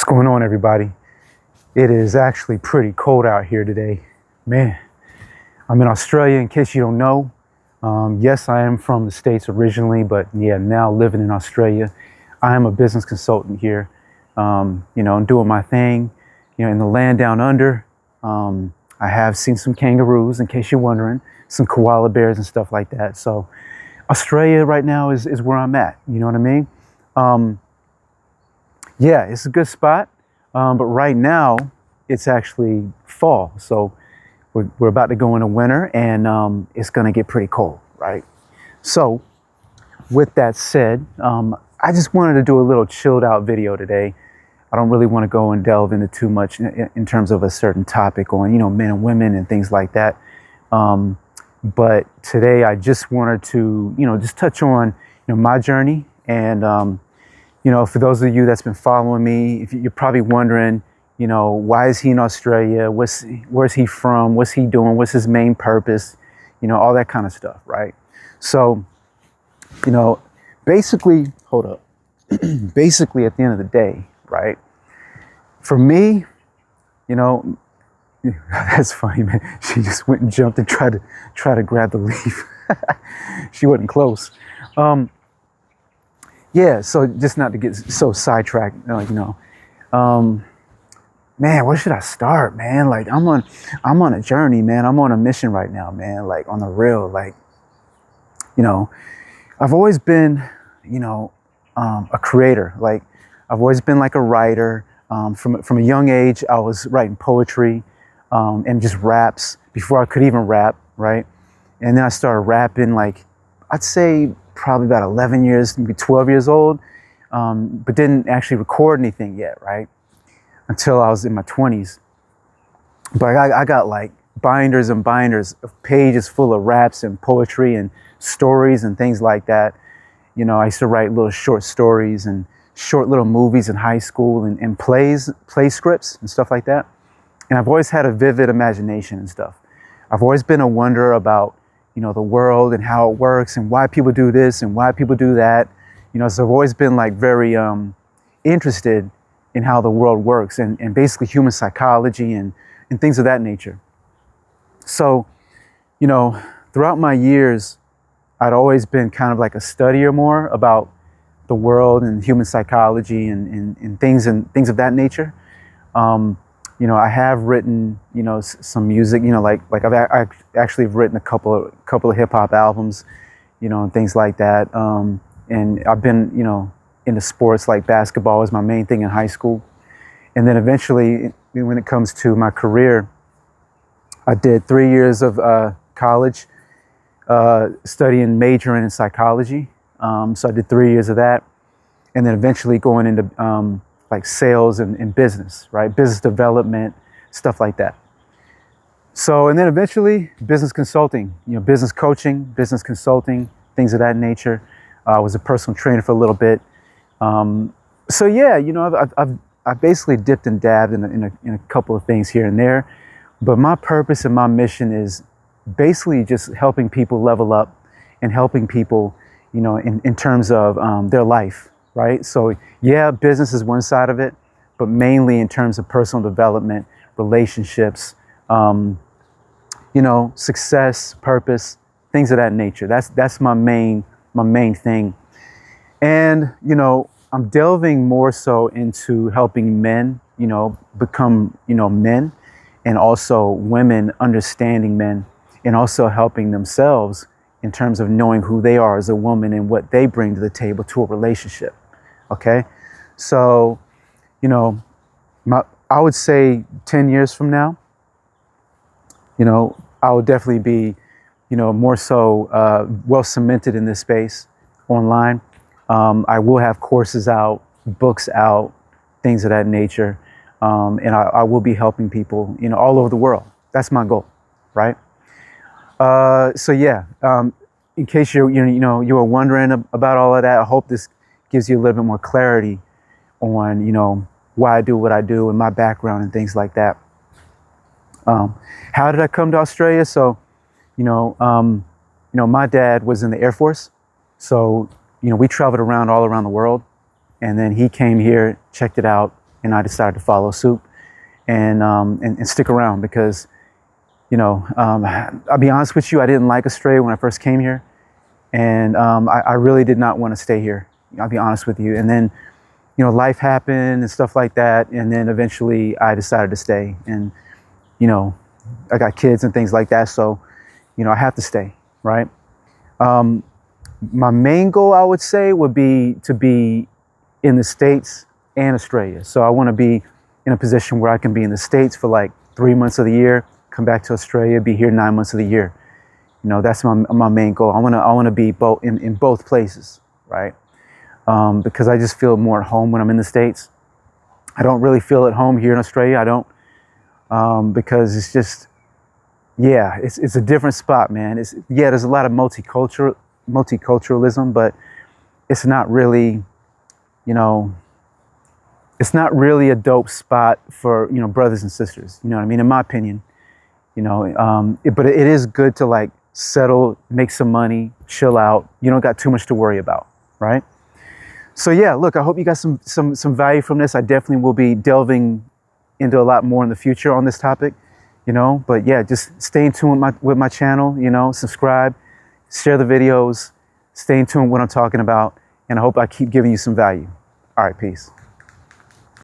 going on, everybody? It is actually pretty cold out here today. Man, I'm in Australia, in case you don't know. Yes, I am from the States originally, but yeah, now living in Australia. I am a business consultant here, and doing my thing, in the land down under. I have seen some kangaroos, in case you're wondering, some koala bears and stuff like that. So Australia right now is where I'm at, you know what I mean? Yeah, it's a good spot, but right now it's actually fall. So we're about to go into winter, and it's gonna get pretty cold, right? So with that said, I just wanted to do a little chilled out video today. I don't really want to go and delve into too much in terms of a certain topic on, men and women and things like that. But today I just wanted to, just touch on, my journey. And, for those of you that's been following me, if you're probably wondering, why is he in Australia? Where's he from? What's he doing? What's his main purpose? All that kind of stuff, right? So, basically, hold up. Basically, at the end of the day, right? For me, that's funny, man. She just went and jumped and tried to grab the leaf. She wasn't close. Yeah, so just not to get so sidetracked, man, where should I start, man? Like I'm on a journey, man. I'm on a mission right now, man. Like on the real, I've always been, a creator. Like I've always been like a writer. From a young age, I was writing poetry and just raps before I could even rap, right? And then I started rapping, like I'd say probably about 11 years, maybe 12 years old, but didn't actually record anything yet, right? Until I was in my 20s. But I got like binders and binders of pages full of raps and poetry and stories and things like that. I used to write little short stories and short little movies in high school and play scripts and stuff like that. And I've always had a vivid imagination and stuff. I've always been a wonder about, the world and how it works and why people do this and why people do that. So I've always been like very interested in how the world works and basically human psychology and things of that nature. So, throughout my years, I'd always been kind of like a studier more about the world and human psychology and things of that nature. I have written, some music, like I actually have written a couple of hip hop albums, and things like that. And I've been, into sports, like basketball was my main thing in high school. And then eventually, when it comes to my career, I did 3 years of college, majoring in psychology. So I did 3 years of that. And then eventually going into like sales and business, right? Business development, stuff like that. So, and then eventually business consulting, business coaching, business consulting, things of that nature. I was a personal trainer for a little bit. So yeah, I've basically dipped and dabbed in a couple of things here and there. But my purpose and my mission is basically just helping people level up and helping people, in terms of their life. Right. So, yeah, business is one side of it, but mainly in terms of personal development, relationships, success, purpose, things of that nature. That's my main thing. And, I'm delving more so into helping men, become, men, and also women understanding men and also helping themselves in terms of knowing who they are as a woman and what they bring to the table to a relationship. Okay. So, I would say 10 years from now, I will definitely be, more so well cemented in this space online. I will have courses out, books out, things of that nature. And I will be helping people, all over the world. That's my goal. Right. So yeah, in case you were wondering about all of that, I hope this gives you a little bit more clarity on, why I do what I do and my background and things like that. How did I come to Australia? So, my dad was in the Air Force. So, we traveled all around the world. And then he came here, checked it out, and I decided to follow suit and stick around because, I'll be honest with you, I didn't like Australia when I first came here, and I really did not want to stay here. I'll be honest with you. And then, life happened and stuff like that, and then eventually I decided to stay. And I got kids and things like that, so I have to stay, right? My main goal, I would say, would be to be in the States and Australia. So I want to be in a position where I can be in the States for like 3 months of the year, come back to Australia, be here 9 months of the year. That's my main goal. I want to be both in both places, right? Because I just feel more at home when I'm in the States. I don't really feel at home here in Australia. I don't, because it's just, it's a different spot, man. There's a lot of multiculturalism, but it's not really, it's not really a dope spot for, brothers and sisters. You know what I mean? In my opinion, but it is good to like settle, make some money, chill out. You don't got too much to worry about, right? So yeah, look, I hope you got some value from this. I definitely will be delving into a lot more in the future on this topic, but yeah, just stay in tune with my channel, subscribe, share the videos, stay in tune with what I'm talking about, and I hope I keep giving you some value. All right, peace.